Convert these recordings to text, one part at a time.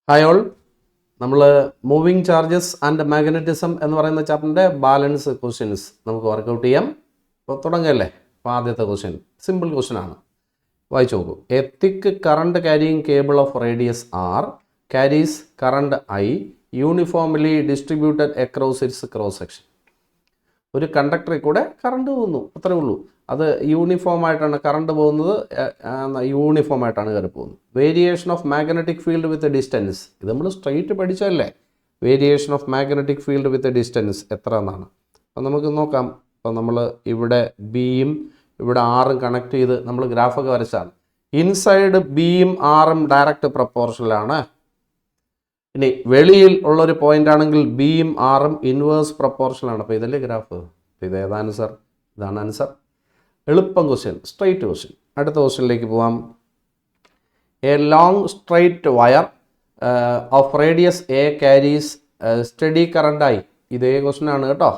Hi all, നമ്മൾ moving charges and magnetism എന്ന് പറയുന്ന ചാപ്റ്ററിൻ്റെ ബാലൻസ് ക്വസ്റ്റ്യൻസ് നമുക്ക് വർക്കൗട്ട് ചെയ്യാം. അപ്പോൾ തുടങ്ങല്ലേ. അപ്പോൾ ആദ്യത്തെ ക്വസ്റ്റ്യൻ സിമ്പിൾ ക്വസ്റ്റ്യൻ ആണ്, വായിച്ചു നോക്കൂ. A thick current carrying cable of radius R carries current I uniformly distributed across its cross section. ഒരു കണ്ടക്ടറിൽ കൂടെ കറണ്ട് പോകുന്നു, അത്രേ ഉള്ളൂ. അത് യൂണിഫോമായിട്ടാണ് കറണ്ട് പോകുന്നത്, യൂണിഫോമായിട്ടാണ് കയറി പോകുന്നത്. Variation of magnetic field with distance, ഇത് നമ്മൾ സ്ട്രെയിറ്റ് പഠിച്ചല്ലേ. Variation of magnetic field with distance എത്ര എന്നാണ്. അപ്പം നമുക്ക് നോക്കാം. അപ്പോൾ നമ്മൾ ഇവിടെ ബിയും ഇവിടെ ആറും കണക്ട് ചെയ്ത് നമ്മൾ ഗ്രാഫൊക്കെ വരച്ചാണ്. ഇൻസൈഡ് ബിയും ആറും ഡയറക്റ്റ് പ്രപ്പോർഷനിലാണ്. ഇനി വെളിയിൽ ഉള്ളൊരു പോയിന്റ് ആണെങ്കിൽ ബിയും ആറും ഇൻവേഴ്സ് പ്രപ്പോർഷനിലാണ്. അപ്പോൾ ഇതല്ലേ ഗ്രാഫ്. ഇത് ഏതാ ആൻസർ? ഇതാണ് ആൻസർ. എളുപ്പം ക്വസ്റ്റ്യൻ, സ്ട്രൈറ്റ് ക്വസ്റ്റ്യൻ. അടുത്ത ക്വസ്റ്റ്യനിലേക്ക് പോവാം. A long straight wire of radius A carries study current ആയി. ഇതേ ക്വസ്റ്റ്യൻ ആണ് കേട്ടോ.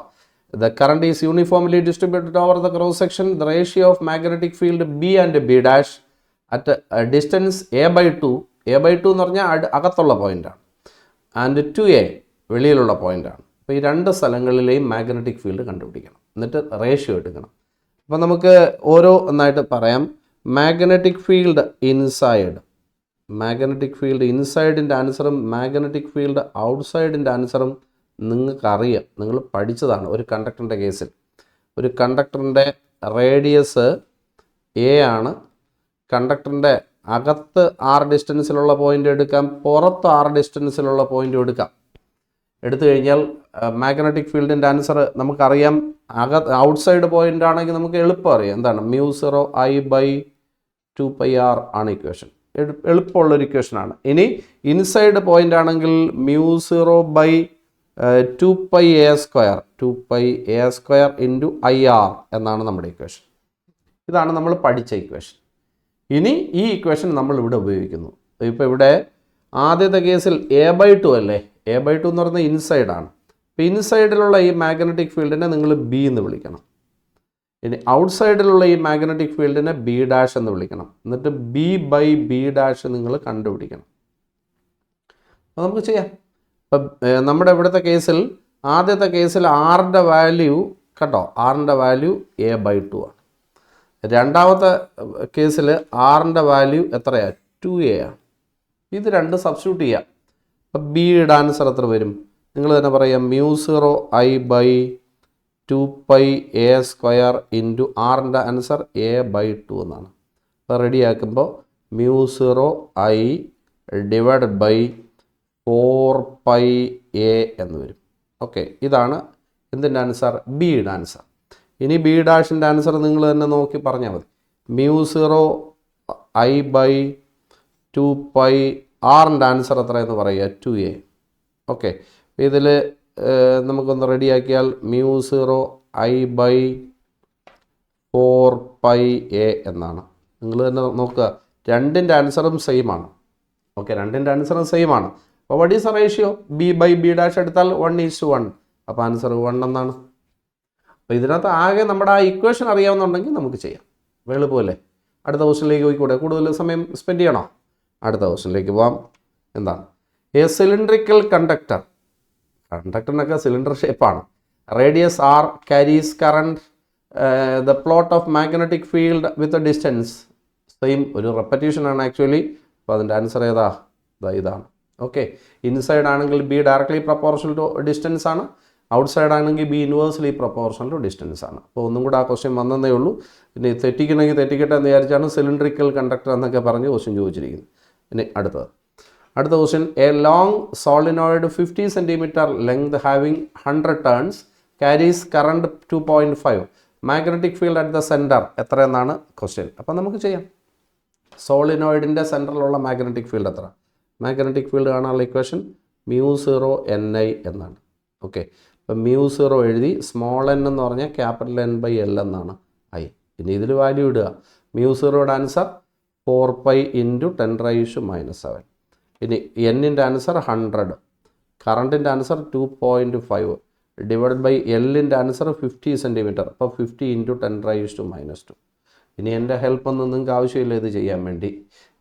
The current is uniformly distributed over the cross section. The ratio of magnetic field B and B dash at distance a/2. a/2 എന്ന് പറഞ്ഞാൽ അകത്തുള്ള പോയിൻ്റാണ്. And 2a വെളിയിലുള്ള പോയിൻ്റാണ്. അപ്പോൾ ഈ രണ്ട് സ്ഥലങ്ങളിലെയും മാഗ്നറ്റിക് ഫീൽഡ് കണ്ടുപിടിക്കണം, എന്നിട്ട് റേഷ്യോ എടുക്കണം. അപ്പോൾ നമുക്ക് ഓരോ ഒന്നായിട്ട് പറയാം. Magnetic field inside, magnetic field ഇൻസൈഡിൻ്റെ ആൻസറും മാഗ്നറ്റിക് ഫീൽഡ് ഔട്ട്സൈഡിൻ്റെ ആൻസറും നിങ്ങൾക്കറിയാം, നിങ്ങൾ പഠിച്ചതാണ്. ഒരു കണ്ടക്ടറിൻ്റെ കേസിൽ ഒരു കണ്ടക്ടറിൻ്റെ റേഡിയസ് എ ആണ്. കണ്ടക്ടറിൻ്റെ അകത്ത് 6 ഡിസ്റ്റൻസിലുള്ള പോയിൻ്റ് എടുക്കാം, പുറത്ത് 6 ഡിസ്റ്റൻസിലുള്ള പോയിൻ്റ് എടുക്കാം. എടുത്തു കഴിഞ്ഞാൽ മാഗ്നറ്റിക് ഫീൽഡിൻ്റെ ആൻസർ നമുക്കറിയാം. ഔട്ട്സൈഡ് പോയിൻ്റ് ആണെങ്കിൽ നമുക്ക് എളുപ്പം അറിയാം. എന്താണ്? μ0I/2πr ആണ് ഇക്വേഷൻ. എളുപ്പമുള്ളൊരു ഇക്വേഷനാണ്. ഇനി ഇൻസൈഡ് പോയിൻ്റ് ആണെങ്കിൽ μ0/2πa², 2πa² ഇൻറ്റു IR എന്നാണ് നമ്മുടെ ഇക്വേഷൻ. ഇതാണ് നമ്മൾ പഠിച്ച ഇക്വേഷൻ. ഇനി ഈ ഇക്വേഷൻ നമ്മൾ ഇവിടെ ഉപയോഗിക്കുന്നു. ഇപ്പോൾ ഇവിടെ ആദ്യത്തെ കേസിൽ a/2 അല്ലേ. a/2 എന്ന് പറയുന്നത് ഇൻസൈഡാണ്. അപ്പോൾ ഇൻസൈഡിലുള്ള ഈ മാഗ്നറ്റിക് ഫീൽഡിനെ നിങ്ങൾ ബി എന്ന് വിളിക്കണം. ഇനി ഔട്ട്സൈഡിലുള്ള ഈ മാഗ്നറ്റിക് ഫീൽഡിനെ ബി ഡാഷ് എന്ന് വിളിക്കണം. എന്നിട്ട് b/b' നിങ്ങൾ കണ്ടുപിടിക്കണം. അപ്പോൾ നമുക്ക് ചെയ്യാം. ഇപ്പം നമ്മുടെ ഇവിടുത്തെ കേസിൽ ആദ്യത്തെ കേസിൽ ആറിൻ്റെ വാല്യൂ കേട്ടോ, ആറിൻ്റെ വാല്യൂ a/2 ആണ്. രണ്ടാമത്തെ കേസിൽ ആറിൻ്റെ വാല്യൂ എത്രയാണ്? 2a ആണ്. ഇത് രണ്ട് സബ്സ്റ്റിറ്റ്യൂട്ട് ചെയ്യാം. അപ്പം ബിയുടെ ആൻസർ എത്ര വരും? നിങ്ങൾ തന്നെ പറയാം. μ0I/2πa² ഇൻറ്റു ആറിൻ്റെ ആൻസർ a/2 എന്നാണ്. അപ്പോൾ റെഡിയാക്കുമ്പോൾ μ0I/4πa എന്ന് വരും. ഓക്കെ, ഇതാണ് എന്തിൻ്റെ ആൻസർ? ബിയുടെ ആൻസർ. ഇനി ബി ഡാഷിൻ്റെ ആൻസർ നിങ്ങൾ തന്നെ നോക്കി പറഞ്ഞാൽ മതി. μ0I/2π, ആറിൻ്റെ ആൻസർ എത്രയെന്ന് പറയുക? 2a. ഓക്കെ, ഇതിൽ നമുക്കൊന്ന് റെഡിയാക്കിയാൽ μ0I/4πa എന്നാണ്. നിങ്ങൾ തന്നെ നോക്കുക, രണ്ടിൻ്റെ ആൻസറും സെയിം ആണ്. ഓക്കെ, രണ്ടിൻ്റെ ആൻസറും സെയിം ആണ്. അപ്പോൾ what is A ratio? b/b' എടുത്താൽ 1:1. അപ്പോൾ ആൻസർ 1 എന്നാണ്. അപ്പോൾ ഇതിനകത്ത് ആകെ നമ്മുടെ ആ ഇക്വേഷൻ അറിയാവുന്നുണ്ടെങ്കിൽ നമുക്ക് ചെയ്യാം. എളുപ്പമല്ലേ. അടുത്ത ക്വസ്റ്റ്യനിലേക്ക് പോയിക്കൂടെ? കൂടുതൽ സമയം സ്പെൻഡ് ചെയ്യണോ? അടുത്ത ക്വസ്റ്റ്യനിലേക്ക് പോവാം. എന്താണ്? എ സിലിണ്ട്രിക്കൽ കണ്ടക്ടർ, കണ്ടക്ടറിനൊക്കെ സിലിണ്ടർ ഷേപ്പാണ്. Radius R carries current the plot of magnetic field with distance. Same ഒരു റെപ്പറ്റീഷനാണ് ആക്ച്വലി. അപ്പോൾ അതിൻ്റെ ആൻസർ ഏതാ? ഇതാണ്. ഓക്കെ, ഇൻസൈഡ് ആണെങ്കിൽ B directly proportional to distance ആണ്. ഔട്ട്സൈഡ് ആണെങ്കിൽ B inversely proportional to distance ആണ്. അപ്പോൾ ഒന്നും കൂടെ ആ ക്വസ്റ്റ്യൻ വന്നതേ ഉള്ളൂ. പിന്നെ തെറ്റിക്കണമെങ്കിൽ തെറ്റിക്കട്ടെ എന്ന് വിചാരിച്ചാണ് സിലിണ്ട്രിക്കൽ കണ്ടക്ടർ എന്നൊക്കെ പറഞ്ഞ് ക്വസ്റ്റ്യൻ ചോദിച്ചിരിക്കുന്നത്. ഇനി അടുത്ത question. A long solenoid 50 centimetre length having 100 turns carries current 2.5. Magnetic field at the centre എത്ര എന്നാണ് ക്വസ്റ്റ്യൻ. അപ്പോൾ നമുക്ക് ചെയ്യാം. സോളിനോയിഡിൻ്റെ സെൻറ്ററിലുള്ള മാഗ്നറ്റിക് ഫീൽഡ് എത്ര? മാഗ്നറ്റിക് ഫീൽഡ് കാണാനുള്ള ഇക്വേഷൻ μ0NI എന്നാണ്. ഓക്കെ, അപ്പം μ0 എഴുതി, സ്മോൾ n എന്ന് പറഞ്ഞാൽ ക്യാപിറ്റൽ N/L എന്നാണ് I. ഇനി ഇതിൽ വാല്യൂ ഇടുക. μ0യുടെ ആൻസർ 4π ഇൻറ്റു 10⁻⁻⁷. ഇനി എന്നിൻ്റെ ആൻസർ 100, കറണ്ടിൻ്റെ ആൻസർ 2.5 ഡിവൈഡ് ബൈ എല്ലിൻ്റെ ആൻസർ 50 സെൻറ്റിമീറ്റർ. അപ്പോൾ 50 ഇൻറ്റു 10⁻². ഇനി എൻ്റെ ഹെൽപ്പൊന്നും നിങ്ങൾക്ക് ആവശ്യമില്ല ഇത് ചെയ്യാൻ വേണ്ടി.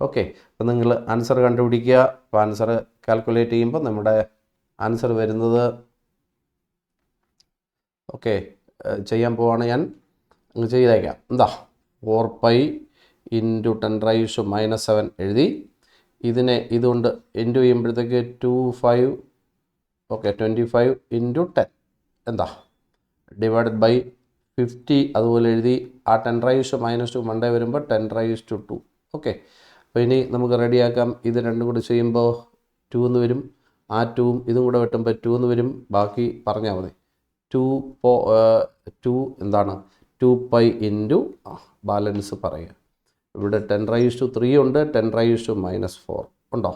ഓക്കെ, അപ്പോൾ നിങ്ങൾ ആൻസർ കണ്ടുപിടിക്കുക. അപ്പോൾ ആൻസർ കാൽക്കുലേറ്റ് ചെയ്യുമ്പോൾ നമ്മുടെ ആൻസർ വരുന്നത് ഓക്കെ ചെയ്യാൻ പോവാണ് ഞാൻ. അങ്ങ് ചെയ്തേക്കാം. എന്താ 4π × 10⁻⁻7 എഴുതി. ഇതിനെ ഇതുകൊണ്ട് ഇൻറ്റു ചെയ്യുമ്പോഴത്തേക്ക് 25 ഓക്കെ 25 × 10 എന്താ ഡിവൈഡഡ് ബൈ 50 അതുപോലെ എഴുതി. ആ 10⁻⁻2 മണ്ടേ വരുമ്പോൾ 10⁻². ഓക്കെ, അപ്പോൾ ഇനി നമുക്ക് റെഡിയാക്കാം. ഇത് രണ്ടും കൂടി ചെയ്യുമ്പോൾ 2 എന്ന് വരും. ആ 2ഉം ഇതും കൂടെ വെട്ടുമ്പോൾ 2 എന്ന് വരും. ബാക്കി പറഞ്ഞാൽ മതി. 2 എന്താണ് 2π × ബാലൻസ് പറയുക. ഇവിടെ 10⁻³ ഉണ്ട്, 10⁻⁻4 ഉണ്ടോ?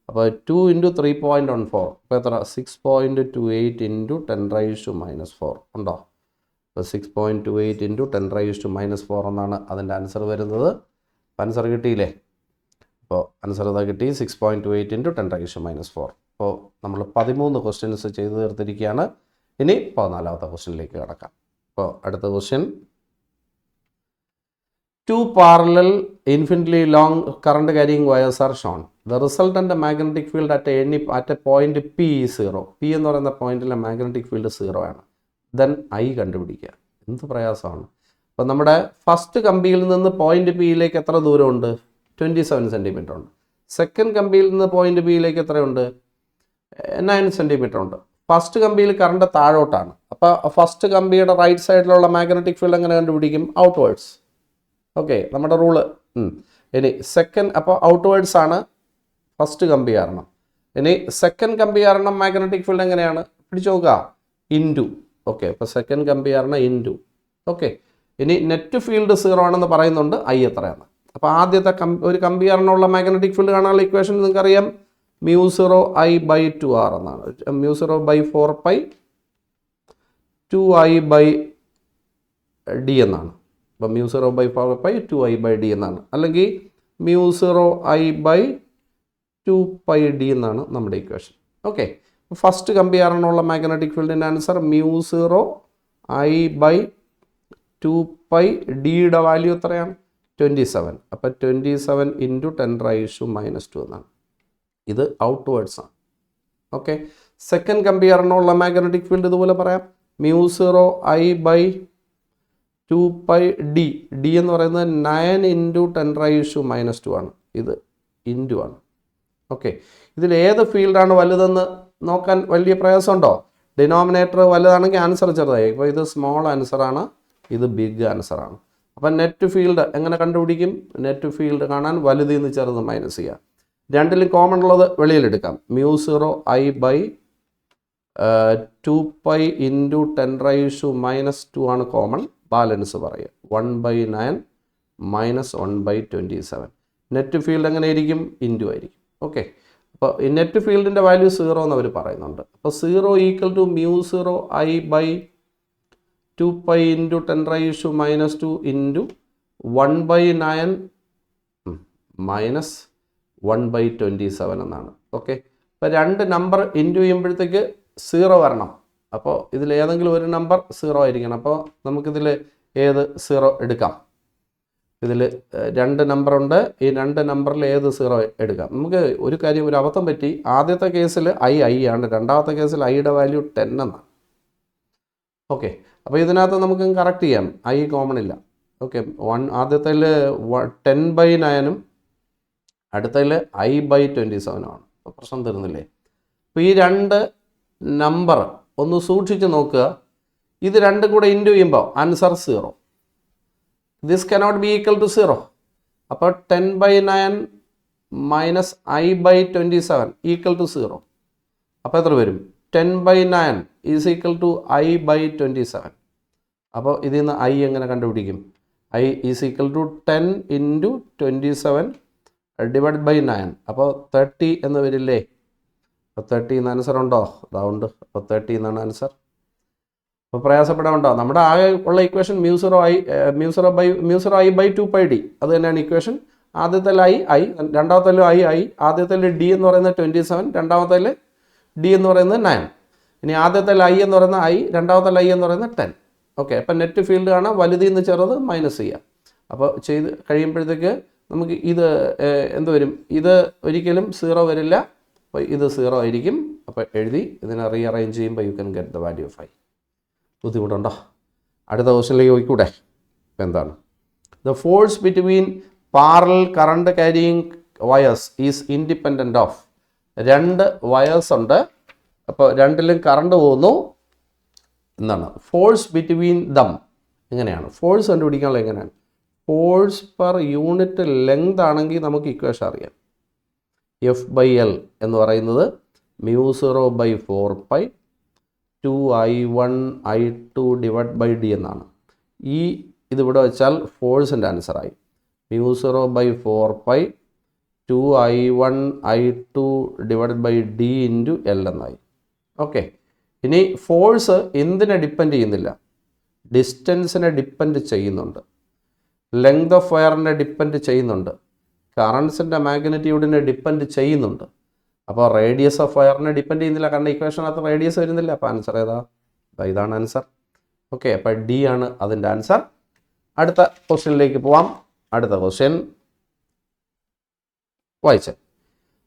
അപ്പോൾ 2 × 3.14 അപ്പോൾ എത്ര 6.28 × 10⁻⁻4 ഉണ്ടോ? അപ്പോൾ 6.28 × 10⁻⁻4 എന്നാണ് അതിൻ്റെ ആൻസർ വരുന്നത്. ആൻസർ കിട്ടിയില്ലേ? അപ്പോൾ ആൻസർ ഇതാ കിട്ടി 6.28 × 10⁻⁻4. അപ്പോൾ നമ്മൾ 13 ക്വസ്റ്റ്യൻസ് ചെയ്തു തീർത്തിരിക്കുകയാണ്. ഇനി 14ാമത്തെ ക്വസ്റ്റ്യനിലേക്ക് കിടക്കാം. അപ്പോൾ അടുത്ത question, 2 parallel infinitely long current carrying wires are shown. The resultant magnetic field at a point P is 0. P എന്ന് പറയുന്ന പോയിന്റിലെ മാഗ്നറ്റിക് ഫീൽഡ് 0 ആണ്. ദെൻ I കണ്ടുപിടിക്കുക. എന്ത് പ്രയാസമാണ്. അപ്പോൾ നമ്മുടെ ഫസ്റ്റ് കമ്പിയിൽ നിന്ന് പോയിന്റ് പിയിലേക്ക് എത്ര ദൂരമുണ്ട്? 27 സെൻറ്റിമീറ്റർ ഉണ്ട്. സെക്കൻഡ് കമ്പിയിൽ നിന്ന് പോയിന്റ് പിയിലേക്ക് എത്രയുണ്ട്? 9 സെൻറ്റിമീറ്റർ ഉണ്ട്. ഫസ്റ്റ് കമ്പിയിൽ കറണ്ട് താഴോട്ടാണ്. അപ്പോൾ ഫസ്റ്റ് കമ്പിയുടെ റൈറ്റ് സൈഡിലുള്ള മാഗ്നറ്റിക് ഫീൽഡ് എങ്ങനെ കണ്ടുപിടിക്കും? ഔട്ട്വേർഡ്സ്. ഓക്കെ, നമ്മുടെ റൂള്. ഇനി സെക്കൻഡ്, അപ്പോൾ ഔട്ട്വേർഡ്സ് ആണ് ഫസ്റ്റ് കമ്പി കാരണം. ഇനി സെക്കൻഡ് കമ്പി കാരണം മാഗ്നറ്റിക് ഫീൽഡ് എങ്ങനെയാണ്? പിടിച്ചു നോക്കുക, ഇൻറ്റു. ഓക്കെ, അപ്പോൾ സെക്കൻഡ് കമ്പി കാരണം ഇൻറ്റു. ഓക്കെ, ഇനി നെറ്റ് ഫീൽഡ് 0 ആണെന്ന് പറയുന്നുണ്ട്. I എത്രയാണ്? അപ്പോൾ ആദ്യത്തെ ഒരു കമ്പി കാരണമുള്ള മാഗ്നറ്റിക് ഫീൽഡ് കാണാനുള്ള ഇക്വേഷൻ നിങ്ങൾക്കറിയാം. μ0I/2r എന്നാണ്. μ0/4π 2I/d എന്നാണ്. അപ്പോൾ μ0/4π 2I/d എന്നാണ്. അല്ലെങ്കിൽ μ0I/2πd എന്നാണ് നമ്മുടെ ഇക്വേഷൻ. ഓക്കെ, ഫസ്റ്റ് കമ്പി കാരണമുള്ള മാഗ്നറ്റിക് ഫീൽഡിൻ്റെ ആൻസർ μ0I/2πdയുടെ വാല്യൂ എത്രയാണ്? 27. അപ്പോൾ 27 × 10⁻⁻2 എന്നാണ്. ഇത് ഔട്ട്വേർഡ്സ് ആണ്. ഓക്കെ, സെക്കൻഡ് കമ്പി കാരണമുള്ള മാഗ്നറ്റിക് ഫീൽഡ് ഇതുപോലെ പറയാം. μ0I/2πd. d എന്ന് പറയുന്നത് 9 × 10⁻⁻2 ആണ്. ഇത് ഇൻറ്റു ആണ്. ഓക്കെ, ഇതിൽ ഏത് ഫീൽഡാണ് വലുതെന്ന് നോക്കാൻ വലിയ പ്രയാസമുണ്ടോ? ഡിനോമിനേറ്റർ വലുതാണെങ്കിൽ ആൻസർ ചെറുതായി. ഇപ്പോൾ ഇത് സ്മോൾ ആൻസറാണ്, ഇത് ബിഗ് ആൻസറാണ്. അപ്പം നെറ്റ് ഫീൽഡ് എങ്ങനെ കണ്ടുപിടിക്കും? നെറ്റ് ഫീൽഡ് കാണാൻ വലുതിൽ നിന്ന് ചെറുത് മൈനസ് ചെയ്യുക. രണ്ടിലും കോമൺ ഉള്ളത് വെളിയിലെടുക്കാം. μ0I/2π × 10⁻⁻2 ആണ് കോമൺ. ബാലൻസ് പറയുക 1/9 - 1/27. നെറ്റ് ഫീൽഡ് എങ്ങനെ ആയിരിക്കും? ഇൻറ്റു ആയിരിക്കും. ഓക്കെ, അപ്പോൾ ഈ നെറ്റ് ഫീൽഡിൻ്റെ വാല്യൂ 0 എന്ന് അവർ പറയുന്നുണ്ട്. അപ്പോൾ 0 = μ0I/2π × 10⁻⁻2 × 1/9 - 1/27 എന്നാണ്. ഓക്കെ, അപ്പോൾ രണ്ട് നമ്പർ ഇൻറ്റു ചെയ്യുമ്പോഴത്തേക്ക് 0 വരണം. അപ്പോൾ ഇതിൽ ഏതെങ്കിലും ഒരു നമ്പർ 0 ആയിരിക്കണം. അപ്പോൾ നമുക്കിതിൽ ഏത് 0 എടുക്കാം? ഇതിൽ 2 നമ്പറുണ്ട്. ഈ 2 നമ്പറിൽ ഏത് 0 എടുക്കാം? നമുക്ക് ഒരു കാര്യം, ഒരു അബദ്ധം പറ്റി. ആദ്യത്തെ കേസിൽ I ആണ്, രണ്ടാമത്തെ കേസിൽ Iയുടെ വാല്യൂ 10 എന്നാണ്. ഓക്കെ, അപ്പോൾ ഇതിനകത്ത് നമുക്ക് കറക്റ്റ് ചെയ്യാം. I കോമൺ ഇല്ല. ഓക്കെ, ആദ്യത്തിൽ 10/9 അടുത്തതിൽ I/27 ആണ്. അപ്പോൾ പ്രശ്നം തീർന്നില്ലേ? അപ്പോൾ ഈ 2 നമ്പർ ഒന്ന് സൂക്ഷിച്ച് നോക്കുക. ഇത് രണ്ടും കൂടെ ഇൻറ്റു ചെയ്യുമ്പോൾ answer 0. This cannot be equal to 0. അപ്പോൾ 10/9 - I/27 ഈക്വൽ ടു 0. അപ്പോൾ എത്ര വരും? 10/9 ഈസ് ഈക്വൽ ടു I/27. അപ്പോൾ ഇതിൽ നിന്ന് I എങ്ങനെ കണ്ടുപിടിക്കും? I is equal to 10 × 27 divide by 9. അപ്പോൾ 30 എന്ന് വരില്ലേ? അപ്പോൾ 30 എന്ന് ആൻസർ ഉണ്ടോ? അതാവുണ്ട്. അപ്പോൾ 30 എന്നാണ് ആൻസർ. അപ്പോൾ പ്രയാസപ്പെടാനുണ്ടോ? നമ്മുടെ ആകെ ഉള്ള ഇക്വേഷൻ μ0I/2πd അത് തന്നെയാണ് ഇക്വേഷൻ. ആദ്യത്തെ I, രണ്ടാമത്തെ I, ആദ്യത്തെ D എന്ന് പറയുന്നത് 27, രണ്ടാമത്തെ D എന്ന് പറയുന്നത് 9. ഇനി ആദ്യത്തെ I എന്ന് പറയുന്നത് I, രണ്ടാമത്തെ I എന്ന് പറയുന്നത് 10. ഓക്കെ, അപ്പം നെറ്റ് ഫീൽഡ് കാണാൻ വലുതിൽ നിന്ന് ചെറുത് മൈനസ് ചെയ്യുക. അപ്പോൾ ചെയ്ത് കഴിയുമ്പോഴത്തേക്ക് നമുക്ക് ഇത് എന്ത് വരും, ഇത് ഒരിക്കലും 0 വരില്ല, അപ്പോൾ ഇത് 0 ആയിരിക്കും. അപ്പോൾ എഴുതി ഇതിനെ റീഅറേഞ്ച് ചെയ്യുമ്പോൾ you can get the value of I. ബുദ്ധിമുട്ടുണ്ടോ? അടുത്ത ക്വസ്റ്റ്യനിലേക്ക് പോയിക്കൂടെ? ഇപ്പം എന്താണ്? The force between parallel current carrying wires is independent of. 2 wires ഉണ്ട്, അപ്പോൾ രണ്ടിലും കറണ്ട് പോകുന്നു. എന്താണ് ഫോഴ്സ് ബിറ്റ്വീൻ ദം? എങ്ങനെയാണ് ഫോഴ്സ് കണ്ടുപിടിക്കാനുള്ള? എങ്ങനെയാണ്? ഫോഴ്സ് പെർ യൂണിറ്റ് ലെങ്ത് ആണെങ്കിൽ നമുക്ക് ഇക്വേഷൻ അറിയാം. F/L എന്ന് പറയുന്നത് μ0/4π 2I1I2 / d എന്നാണ്. ഇതിവിടെ വെച്ചാൽ ഫോഴ്സിൻ്റെ ആൻസറായി. μ0/4π 2I1I2 / d × L എന്നായി. ഓക്കെ, ഇനി ഫോഴ്സ് എന്തിനെ ഡിപ്പെൻഡ് ചെയ്യുന്നില്ല? ഡിസ്റ്റൻസിനെ ഡിപ്പെൻഡ് ചെയ്യുന്നുണ്ട്, ലെങ്ത് ഓഫ് വയറിനെ ഡിപ്പെൻഡ് ചെയ്യുന്നുണ്ട്, കറൻസിൻ്റെ മാഗ്നിറ്റ്യൂഡിനെ ഡിപ്പെൻഡ് ചെയ്യുന്നുണ്ട്. അപ്പോൾ റേഡിയസ് ഓഫ് വയറിനെ ഡിപ്പെൻഡ് ചെയ്യുന്നില്ല, കാരണം ഇക്വേഷനകത്ത് റേഡിയസ് വരുന്നില്ല. അപ്പോൾ ആൻസർ ഏതാ? ഇതാണ് ആൻസർ. ഓക്കെ, അപ്പോൾ ഡി ആണ് അതിൻ്റെ ആൻസർ. അടുത്ത ക്വസ്റ്റ്യനിലേക്ക് പോവാം. അടുത്ത ക്വസ്റ്റ്യൻ വായിച്ചേ.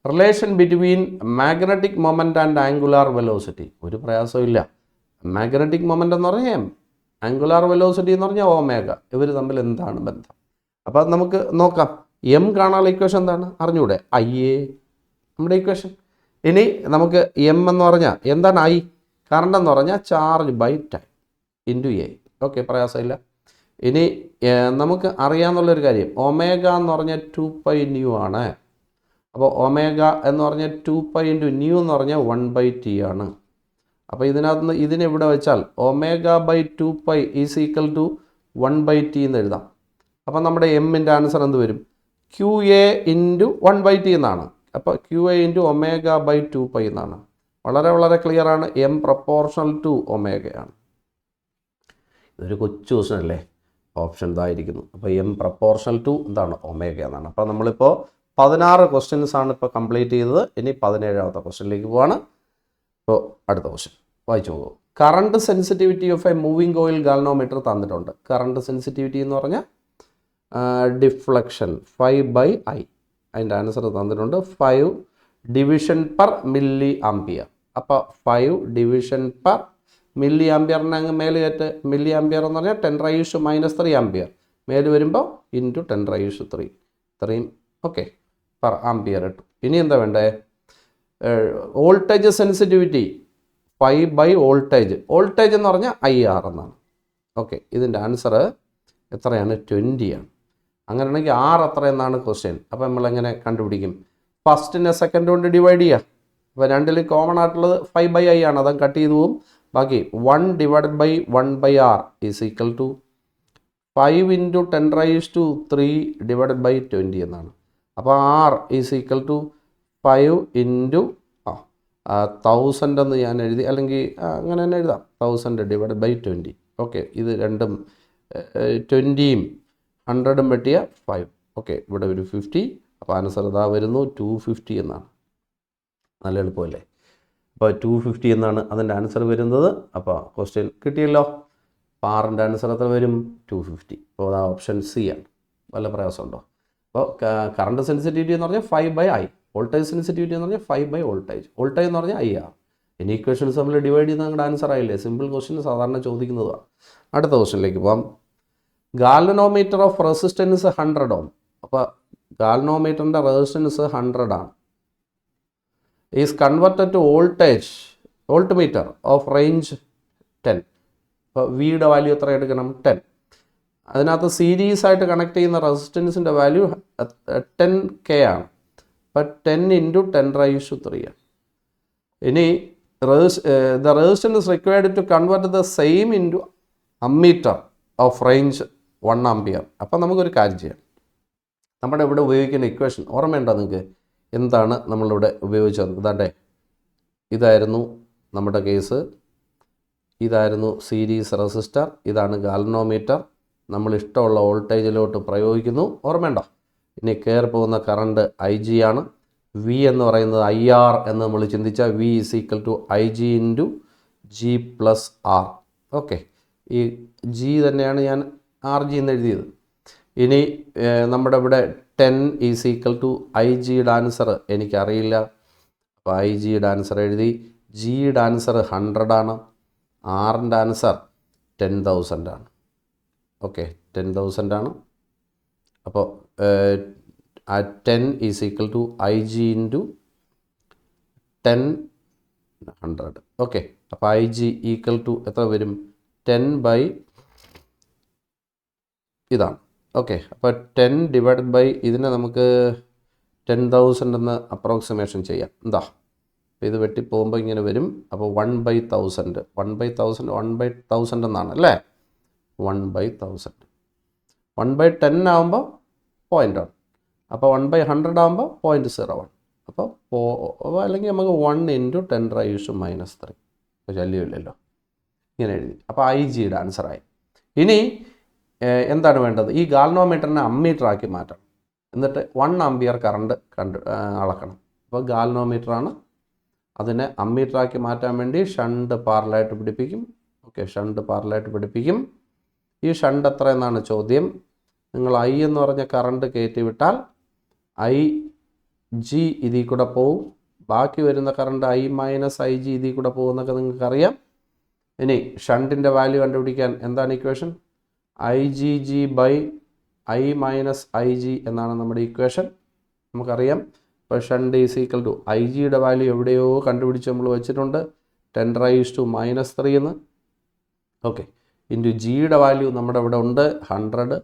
Relation between magnetic moment and angular velocity. ഒരു പ്രയാസവും ഇല്ല. മാഗ്നറ്റിക് മൊമെൻ്റ് എന്ന് പറഞ്ഞാൽ എം, ആംഗുലാർ വെലോസിറ്റി എന്ന് പറഞ്ഞാൽ ഒമേഗ. ഇവർ തമ്മിൽ എന്താണ് ബന്ധം? അപ്പോൾ നമുക്ക് നോക്കാം. എം കാണാനുള്ള ഇക്വേഷൻ എന്താണ്? അറിഞ്ഞൂടെ? ഐ എ നമ്മുടെ ഇക്വേഷൻ. ഇനി നമുക്ക് എം എന്ന് പറഞ്ഞാൽ എന്താണ്? ഐ കറണ്ട് എന്ന് പറഞ്ഞാൽ charge by time into A. Okay, പ്രയാസമില്ല. ഇനി നമുക്ക് അറിയാമെന്നുള്ളൊരു കാര്യം, ഒമേഗ എന്ന് പറഞ്ഞാൽ 2π ന്യൂ ആണ്. അപ്പോൾ ഒമേഗ എന്ന് പറഞ്ഞാൽ 2π × ന്യൂ എന്ന് പറഞ്ഞാൽ 1/t ആണ്. അപ്പോൾ ഇതിനകത്ത് നിന്ന് ഇതിനെ ഇവിടെ വെച്ചാൽ ω/2π = 1/t എന്ന് എഴുതാം. അപ്പോൾ നമ്മുടെ എമ്മിൻ്റെ ആൻസർ എന്ത് വരും? QA × 1/t എന്നാണ്. അപ്പോൾ QA × ω/2π എന്നാണ്. വളരെ വളരെ ക്ലിയർ ആണ്. എം പ്രപ്പോർഷണൽ ടു ഒമേഗയാണ്. ഇതൊരു കൊച്ചു ക്വസ്റ്റ്യൻ അല്ലേ? ഓപ്ഷൻ ഇതായിരിക്കുന്നു. അപ്പോൾ എം പ്രപ്പോർഷണൽ ടു എന്താണ്? ഒമേഗ എന്നാണ്. അപ്പോൾ നമ്മളിപ്പോൾ 16 ക്വസ്റ്റ്യൻസ് ആണ് ഇപ്പോൾ കംപ്ലീറ്റ് ചെയ്തത്. ഇനി 17ാമത്തെ ക്വസ്റ്റ്യനിലേക്ക് പോവാണ്. അപ്പോൾ അടുത്ത ക്വസ്റ്റ്യൻ വായിച്ചു നോക്കൂ. Current sensitivity of A moving coil galvanometer തന്നിട്ടുണ്ട്. കറണ്ട് സെൻസിറ്റിവിറ്റി എന്ന് പറഞ്ഞാൽ ഡിഫ്ലക്ഷൻ 5/I. അതിൻ്റെ ആൻസർ തന്നിട്ടുണ്ട് 5 ഡിവിഷൻ പെർ മില്ലി ആംപിയർ. അപ്പോൾ 5 ഡിവിഷൻ പെർ മില്ലി ആംപിയറിനെ അങ്ങ് മേല് കയറ്റ്. മില്ലി ആംപിയർ എന്ന് പറഞ്ഞാൽ 10⁻³ ആംപിയർ. മേല് വരുമ്പോൾ ഇൻറ്റു 10⁻³ ഇത്രയും. ഓക്കെ, പെർ ആംപിയർ ഇട്ടു. ഇനി എന്താ വേണ്ടേ? Voltage sensitivity 5 voltage. വോൾട്ടേജ് എന്ന് പറഞ്ഞാൽ IR എന്നാണ്. ഓക്കെ, ഇതിൻ്റെ ആൻസർ എത്രയാണ്? 20 ആണ്. അങ്ങനെയാണെങ്കിൽ R എത്രയെന്നാണ് ക്വസ്റ്റ്യൻ. അപ്പോൾ നമ്മളെങ്ങനെ കണ്ടുപിടിക്കും? ഫസ്റ്റിനെ സെക്കൻഡ് കൊണ്ട് ഡിവൈഡ് ചെയ്യുക. അപ്പോൾ രണ്ടിലും കോമൺ ആയിട്ടുള്ളത് 5/I ആണ്. അതങ്ങ് കട്ട് ചെയ്തു പോവും. ബാക്കി 1 / 1/R = 5 × 10⁻³ / 20 എന്നാണ്. അപ്പോൾ R = 5 × 1000 എന്ന് ഞാൻ എഴുതി, അല്ലെങ്കിൽ അങ്ങനെ തന്നെ എഴുതാം. 1000 / 20. ഓക്കെ, ഇത് രണ്ടും 20യും 100ഉം വെട്ടിയ 5. ഓക്കെ, ഇവിടെ ഒരു 50. അപ്പോൾ ആൻസർ ഇതാ വരുന്നു 250 എന്നാണ്. നല്ല എളുപ്പമല്ലേ? അപ്പോൾ 250 എന്നാണ് അതിൻ്റെ ആൻസർ വരുന്നത്. അപ്പോൾ ക്വസ്റ്റ്യൻ കിട്ടിയല്ലോ. പാറിൻ്റെ ആൻസർ എത്ര വരും? 250. അപ്പോൾ അത് ഓപ്ഷൻ സി ആണ്. വല്ല പ്രയാസമുണ്ടോ? അപ്പോൾ കറണ്ട് സെൻസിറ്റിവിറ്റി എന്ന് പറഞ്ഞാൽ 5/I. വോൾട്ടേജ് സെൻസിറ്റിവിറ്റി എന്ന് പറഞ്ഞാൽ 5 വോൾട്ടേജ്. വോൾട്ടേജ് എന്ന് പറഞ്ഞാൽ IR. ഇനി ഇക്വേഷൻസ് നമ്മൾ ഡിവൈഡ് ചെയ്ത് നിങ്ങളുടെ ആൻസർ ആയില്ലേ? സിമ്പിൾ ക്വസ്റ്റ്യൻ സാധാരണ ചോദിക്കുന്നതാണ്. അടുത്ത ക്വസ്റ്റ്യനിലേക്ക് പോകാം. Galvanometer of resistance 100 Ω. അപ്പോൾ ഗാൽവനോമീറ്ററിൻ്റെ റെസിസ്റ്റൻസ് 100 ആണ്. Is converted to voltmeter of range 10. അപ്പോൾ വിയുടെ വാല്യൂ എത്ര എടുക്കണം? 10. അതിനകത്ത് സീരീസ് ആയിട്ട് കണക്ട് ചെയ്യുന്ന റെസിസ്റ്റൻസിൻ്റെ വാല്യൂ 10K ആണ്. അപ്പോൾ 10 × 10⁻³ ആണ്. ഇനി the resistance is required to convert the same into ammeter of range 1 ampere. അപ്പോൾ നമുക്കൊരു കാര്യം ചെയ്യാം. നമ്മുടെ ഇവിടെ ഉപയോഗിക്കുന്ന ഇക്വേഷൻ ഓർമ്മയുണ്ടോ നിങ്ങൾക്ക്? എന്താണ് നമ്മളിവിടെ ഉപയോഗിച്ചത്? ഇതാണ്ടേ, ഇതായിരുന്നു നമ്മുടെ കേസ്. ഇതായിരുന്നു സീരീസ് റെസിസ്റ്റർ. ഇതാണ് ഗാൽവനോമീറ്റർ. നമ്മൾ ഇഷ്ടമുള്ള വോൾട്ടേജിലോട്ട് പ്രയോഗിക്കുന്നു. ഓർമ്മയുണ്ടോ? ഇനി കയറി പോകുന്ന കറണ്ട് IG ആണ്. വി എന്ന് പറയുന്നത് IR എന്ന് നമ്മൾ ചിന്തിച്ചാൽ V = IG × G + R. Okay, ഈ G തന്നെയാണ് ഞാൻ RG എന്ന് എഴുതിയത്. ഇനി നമ്മുടെ ഇവിടെ 10 ഈസ് ഈക്വൽ ടു ഐ ജിയുടെ ആൻസർ എനിക്കറിയില്ല. അപ്പോൾ ഐ ജിയുടെ ആൻസർ എഴുതി. ജിയുടെ ആൻസർ 100 ആണ്. ആറിൻ്റെ ആൻസർ 10,000 ആണ്. ഓക്കെ, 10,000 ആണ്. അപ്പോൾ 10 is equal to I G into 10,100. Okay, അപ്പോൾ ഐ ജി ഈക്വൽ ടു എത്ര വരും? 10 ബൈ ഇതാണ്. ഓക്കെ, അപ്പോൾ 10 ഡിവൈഡഡ് ബൈ ഇതിനെ നമുക്ക് 10,000 എന്ന് അപ്രോക്സിമേഷൻ ചെയ്യാം. എന്താ, അപ്പോൾ ഇത് വെട്ടിപ്പോകുമ്പോൾ ഇങ്ങനെ വരും. അപ്പോൾ 1/1000 1/1000 എന്നാണ് അല്ലേ? 1/1000 1/10 ആകുമ്പോൾ 0.1. അപ്പോൾ 1/100 ആകുമ്പോൾ 0.01. അപ്പോൾ അല്ലെങ്കിൽ നമുക്ക് 1 × 10⁻⁻3. അപ്പോൾ ശല്യമില്ലല്ലോ, ഇങ്ങനെ എഴുതി. അപ്പോൾ ഐ ജിയുടെ ആൻസറായി. ഇനി എന്താണ് വേണ്ടത്? ഈ ഗാൽനോമീറ്ററിനെ അമ്മീറ്റർ ആക്കി മാറ്റണം. എന്നിട്ട് 1 ആംപിയർ കറണ്ട് അളക്കണം. അപ്പോൾ ഗാൽനോമീറ്ററാണ്. അതിനെ അമ്മീറ്റർ ആക്കി മാറ്റാൻ വേണ്ടി ഷണ്ട് പാരലായിട്ട് പിടിപ്പിക്കും. ഓക്കെ, ഷണ്ട് പാരലായിട്ട് പിടിപ്പിക്കും. ഈ ഷണ്ട് എത്ര എന്നാണ് ചോദ്യം. നിങ്ങൾ ഐ എന്ന് പറഞ്ഞ കറണ്ട് കയറ്റി വിട്ടാൽ ഐ ജി ഇതിൽ കൂടെ പോവും. ബാക്കി വരുന്ന കറണ്ട് I - IG ഇതിൽ കൂടെ പോകുന്നൊക്കെ നിങ്ങൾക്കറിയാം. ഇനി ഷണ്ടിൻ്റെ വാല്യൂ കണ്ടുപിടിക്കാൻ എന്താണ് equation? IgG by I - IG എന്നാണ് നമ്മുടെ ഇക്വേഷൻ. നമുക്കറിയാം. ഇപ്പോൾ shunt is equal to I ജിയുടെ വാല്യൂ എവിടെയോ കണ്ടുപിടിച്ച് നമ്മൾ വെച്ചിട്ടുണ്ട്, 10⁻⁻³ എന്ന്. ഓക്കെ, ഇൻറ്റു ജിയുടെ വാല്യൂ നമ്മുടെ ഇവിടെ ഉണ്ട് 100.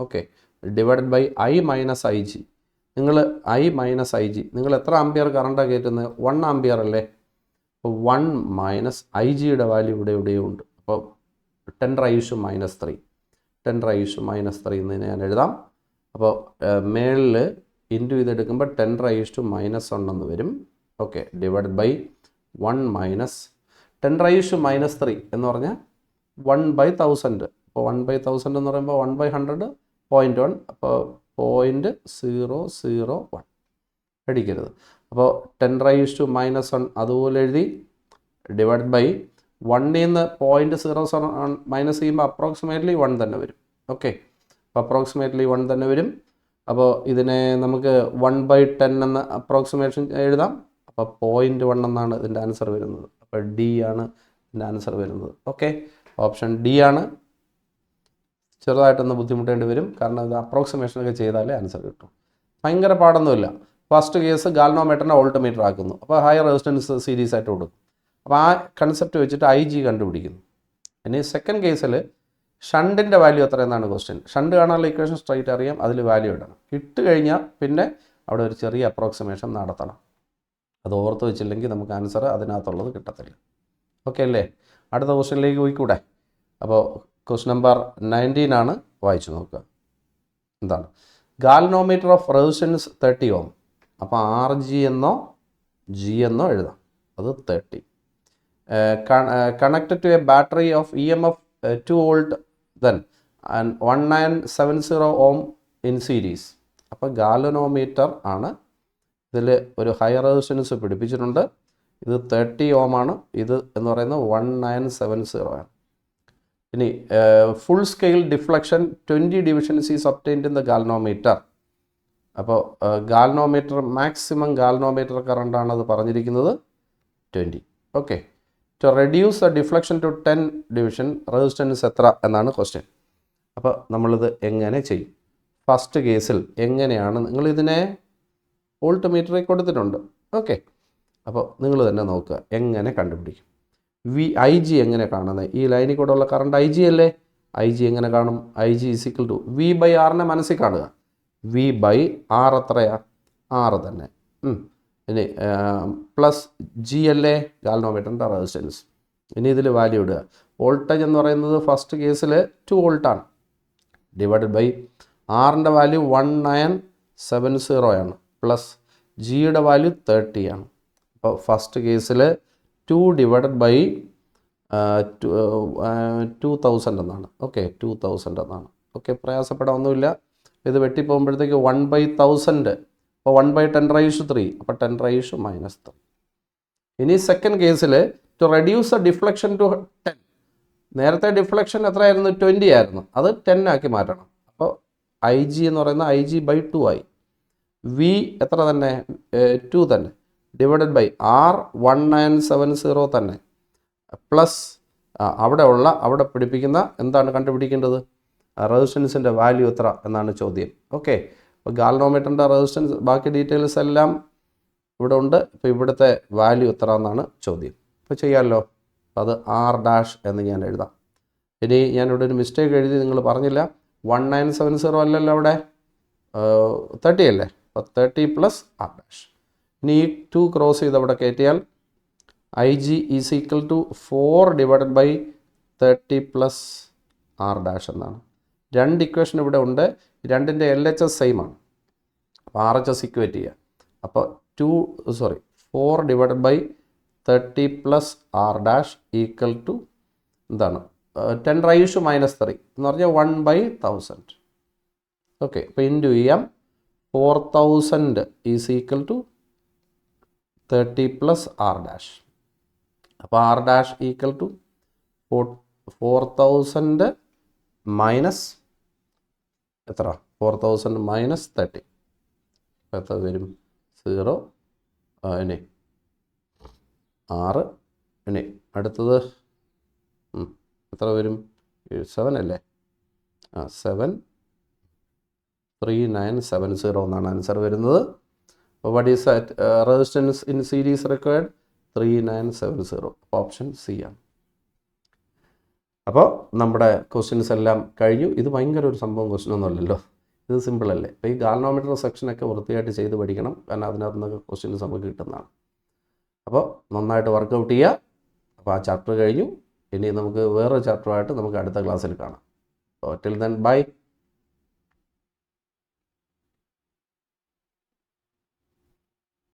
Okay, divided by I - IG. നിങ്ങൾ I - IG നിങ്ങൾ എത്ര ആംപിയർ കറണ്ടാണ് കയറ്റുന്നത്? 1 ആംപിയർ അല്ലേ? അപ്പോൾ 1 - IG വാല്യൂ ഇവിടെ എവിടെയോ ഉണ്ട്. അപ്പോൾ 10⁻⁻3 10⁻⁻3 എന്ന് ഞാൻ എഴുതാം. അപ്പോൾ മേളിൽ ഇൻറ്റു ഇതെടുക്കുമ്പോൾ 10⁻⁻1 എന്ന് വരും. ഓക്കെ, ഡിവൈഡഡ് ബൈ 1 - 10⁻⁻3 എന്ന് പറഞ്ഞാൽ 1/1000. അപ്പോൾ 1/1000 എന്ന് പറയുമ്പോൾ 1/100 0.1. അപ്പോൾ 0.001 അടിക്കരുത്. അപ്പോൾ 10⁻⁻1 അതുപോലെ എഴുതി. ഡിവൈഡ് ബൈ 1ൽ നിന്ന് 0.001 മൈനസ് ചെയ്യുമ്പോൾ അപ്രോക്സിമേറ്റ്ലി 1 തന്നെ വരും. ഓക്കെ, അപ്പോൾ അപ്രോക്സിമേറ്റ്ലി 1 തന്നെ വരും. അപ്പോൾ ഇതിനെ നമുക്ക് 1/10 എന്ന അപ്രോക്സിമേഷൻ എഴുതാം. അപ്പോൾ 0.1 എന്നാണ് ഇതിൻ്റെ ആൻസർ വരുന്നത്. അപ്പോൾ ഡി ആണ് ഇതിൻ്റെ ആൻസർ വരുന്നത്. ഓക്കെ, ഓപ്ഷൻ ഡി ആണ്. ചെറുതായിട്ടൊന്ന് ബുദ്ധിമുട്ടേണ്ടി വരും, കാരണം ഇത് അപ്രോക്സിമേഷനൊക്കെ ചെയ്താലേ ആൻസർ കിട്ടും. ഭയങ്കര പാടൊന്നുമില്ല. ഫസ്റ്റ് കേസ് ഗാൽനോമീറ്ററിനെ വോൾട്ട്മീറ്റർ ആക്കുന്നു. അപ്പോൾ ഹൈ റെസിസ്റ്റൻസ് സീരീസ് ആയിട്ട് കൊടുക്കും. അപ്പോൾ ആ കൺസെപ്റ്റ് വെച്ചിട്ട് ഐ ജി കണ്ടുപിടിക്കുന്നു. ഇനി സെക്കൻഡ് കേസിൽ ഷണ്ടിൻ്റെ വാല്യൂ എത്ര എന്നാണ് ക്വസ്റ്റ്യൻ. ഷണ്ട് കാണാനുള്ള ഇക്വേഷൻ സ്ട്രൈറ്റ് അറിയാം, അതിൽ വാല്യൂ ഇടണം. ഇട്ട് കഴിഞ്ഞാൽ പിന്നെ അവിടെ ഒരു ചെറിയ അപ്രോക്സിമേഷൻ നടത്തണം. അത് ഓർത്ത് വെച്ചില്ലെങ്കിൽ നമുക്ക് ആൻസർ അതിനകത്തുള്ളത് കിട്ടത്തില്ല. ഓക്കെ അല്ലേ? അടുത്ത ക്വസ്റ്റ്യനിലേക്ക് പോയിക്കൂടെ? അപ്പോൾ ക്വസ്റ്റ്യൻ നമ്പർ 19 ആണ്, വായിച്ചു നോക്കുക. എന്താണ്? Galvanometer of resistance 30 Ω. അപ്പോൾ RG എന്നോ G എന്നോ എഴുതാം. അത് 30. Connected to a battery of EMF 2 volt then and 1970 ohm in series. അപ്പോൾ ഗാൽവനോമീറ്റർ ആണ്. ഇതിൽ ഒരു ഹൈ റെസിസ്റ്റൻസ് പിടിപ്പിച്ചിട്ടുണ്ട്. ഇത് 30 Ω ആണ്. ഇത് എന്ന് പറയുന്നത് 1970 ആണ്. ഇനി full scale deflection 20 divisions is obtained in the galvanometer. അപ്പോൾ ഗാൽനോമീറ്റർ മാക്സിമം ഗാൽനോമീറ്റർ കറണ്ടാണ് അത് പറഞ്ഞിരിക്കുന്നത് 20. Okay, to reduce the deflection to 10 division resistance എത്ര എന്നാണ് ക്വസ്റ്റ്യൻ. അപ്പോൾ നമ്മളിത് എങ്ങനെ ചെയ്യും? ഫസ്റ്റ് കേസിൽ എങ്ങനെയാണ്, നിങ്ങളിതിനെ വോൾട്ട് മീറ്ററിൽ കൊടുത്തിട്ടുണ്ട്. ഓക്കെ, അപ്പോൾ നിങ്ങൾ തന്നെ നോക്കുക എങ്ങനെ കണ്ടുപിടിക്കും. ഐ ജി എങ്ങനെ കാണുന്നത്? ഈ ലൈനിൽ കൂടെ ഉള്ള കറണ്ട് ഐ ജി അല്ലേ? ഐ ജി എങ്ങനെ കാണും? I G equal to V/R മനസ്സിൽ കാണുക. V/R എത്രയാ? 6 തന്നെ. ഇനി പ്ലസ് ജി അല്ലേ ഗാൽനോമീറ്ററിൻ്റെ റെസിസ്റ്റൻസ്. ഇനി ഇതിൽ വാല്യൂ ഇടുക. വോൾട്ടേജ് എന്ന് പറയുന്നത് ഫസ്റ്റ് കേസിൽ 2 വോൾട്ടാണ്. ഡിവൈഡഡ് ബൈ ആറിൻ്റെ വാല്യൂ 1970 ആണ്. പ്ലസ് ജിയുടെ വാല്യൂ 30 ആണ്. അപ്പോൾ ഫസ്റ്റ് കേസിൽ 2 ഡിവൈഡഡ് ബൈ 2000 എന്നാണ്. ഓക്കെ, 2000 എന്നാണ്. ഓക്കെ, പ്രയാസപ്പെടാനൊന്നുമില്ല. ഇത് വെട്ടിപ്പോകുമ്പോഴത്തേക്ക് 1/1000. അപ്പോൾ 1/10⁻3. അപ്പോൾ 10⁻⁻3. ഇനി സെക്കൻഡ് കേസിൽ to reduce the deflection to 10. നേരത്തെ ഡിഫ്ലക്ഷൻ എത്രയായിരുന്നു? 20 ആയിരുന്നു. അത് 10 ആക്കി മാറ്റണം. അപ്പോൾ ഐ ജി എന്ന് പറയുന്ന IG/2 ആയി. വി എത്ര തന്നെ 2 തന്നെ ഡിവൈഡഡ് ബൈ R1970 തന്നെ പ്ലസ് അവിടെ പിടിപ്പിക്കുന്ന എന്താണ് കണ്ടുപിടിക്കേണ്ടത് റെസിസ്റ്റൻസിൻ്റെ വാല്യൂ എത്ര എന്നാണ് ചോദ്യം. ഓക്കെ, അപ്പോൾ ഗാൽവനോമീറ്ററിൻ്റെ റെസിസ്റ്റൻസ് ബാക്കി ഡീറ്റെയിൽസ് എല്ലാം ഇവിടെ ഉണ്ട്. ഇപ്പോൾ ഇവിടുത്തെ വാല്യൂ എത്ര എന്നാണ് ചോദ്യം. ഇപ്പോൾ ചെയ്യാമല്ലോ. അത് R' എന്ന് ഞാൻ എഴുതാം. ഇനി ഞാനിവിടെ ഒരു മിസ്റ്റേക്ക് എഴുതി, നിങ്ങൾ പറഞ്ഞില്ല 1970 അല്ലല്ലോ അവിടെ 30 അല്ലേ, അപ്പോൾ 30 + R'. ഇനി ഈ 2 ക്രോസ് ചെയ്ത് അവിടെ കയറ്റിയാൽ IG = 4 ഡിവൈഡഡ് ബൈ 30 + R' എന്നാണ്. 2 ഇക്വേഷൻ ഇവിടെ ഉണ്ട്. രണ്ടിൻ്റെ LHS സെയിം ആണ്. അപ്പോൾ RHS ഇക്വേറ്റ് ചെയ്യുക. അപ്പോൾ 4 ഡിവൈഡഡ് ബൈ 30 + R' = എന്താണ് 10⁻³ എന്ന് പറഞ്ഞാൽ 1/1000. ഓക്കെ, അപ്പോൾ ഇൻറ്റു ചെയ്യാം. 4000 = 30 + R'. അപ്പോൾ R' = 4000 മൈനസ് എത്ര 4000 മൈനസ് 30 എത്ര വരും 0. ഇനി 6. ഇനി അടുത്തത് എത്ര വരും 7 അല്ലേ. 73970 എന്നാണ് ആൻസർ വരുന്നത്. അപ്പോൾ what is resistance in series required 3970. Option C ആണ്. അപ്പോൾ നമ്മുടെ ക്വസ്റ്റ്യൻസ് എല്ലാം കഴിഞ്ഞു. ഇത് ഭയങ്കര ഒരു സംഭവം ക്വസ്റ്റ്യനൊന്നും അല്ലല്ലോ, ഇത് സിമ്പിളല്ലേ. അപ്പോൾ ഈ ഗാൽവനോമീറ്റർ സെക്ഷനൊക്കെ വൃത്തിയായിട്ട് ചെയ്ത് പഠിക്കണം, കാരണം അതിനകത്ത് നിന്നൊക്കെ ക്വസ്റ്റ്യൻസ് നമുക്ക് കിട്ടുന്നതാണ്. അപ്പോൾ നന്നായിട്ട് വർക്കൗട്ട് ചെയ്യുക. അപ്പോൾ ആ ചാപ്റ്റർ കഴിഞ്ഞു. ഇനി നമുക്ക് വേറൊരു ചാപ്റ്ററായിട്ട് നമുക്ക് അടുത്ത ക്ലാസ്സിൽ കാണാം. അപ്പോൾ ടിൽ ദെൻ ബൈ.